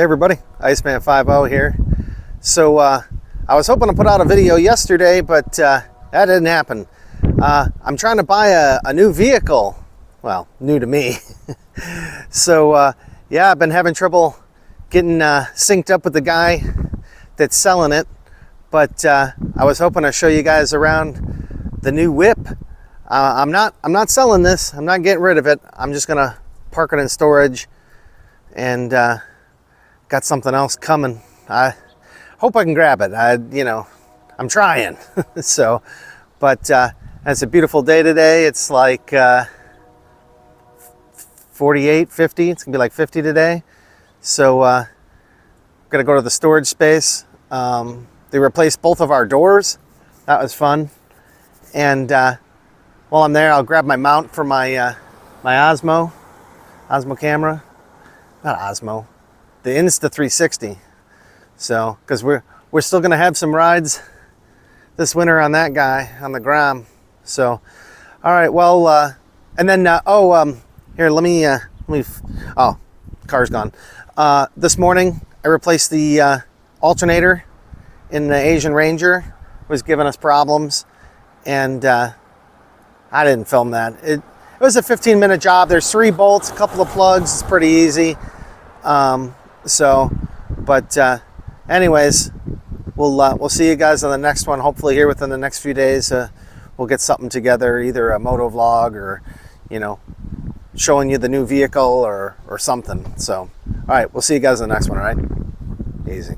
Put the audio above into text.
Hey everybody, Iceman50 here. So I was hoping to put out a video yesterday, but that didn't happen. I'm trying to buy a new vehicle. Well, new to me. So yeah, I've been having trouble getting synced up with the guy that's selling it. But I was hoping to show you guys around the new whip. I'm not selling this. I'm not getting rid of it. I'm just gonna park it in storage, and got something else coming. I hope I can grab it. I'm trying. So, but it's a beautiful day today. It's like 48, 50. It's gonna be like 50 today. So, gonna go to the storage space. They replaced both of our doors. That was fun. And while I'm there, I'll grab my mount for my my Osmo camera. Not Osmo. The Insta360. So, because we're still gonna have some rides this winter on that guy on the Grom. So, all right. Well, and then here, let me. Oh, car's gone. This morning I replaced the alternator in the Asian Ranger. It was giving us problems, and I didn't film that. It was a 15-minute job. There's 3 bolts, a couple of plugs. It's pretty easy. Anyways, we'll see you guys on the next one. Hopefully here within the next few days, we'll get something together, either a moto vlog or, showing you the new vehicle or something. So, all right, we'll see you guys in the next one. All right, easy.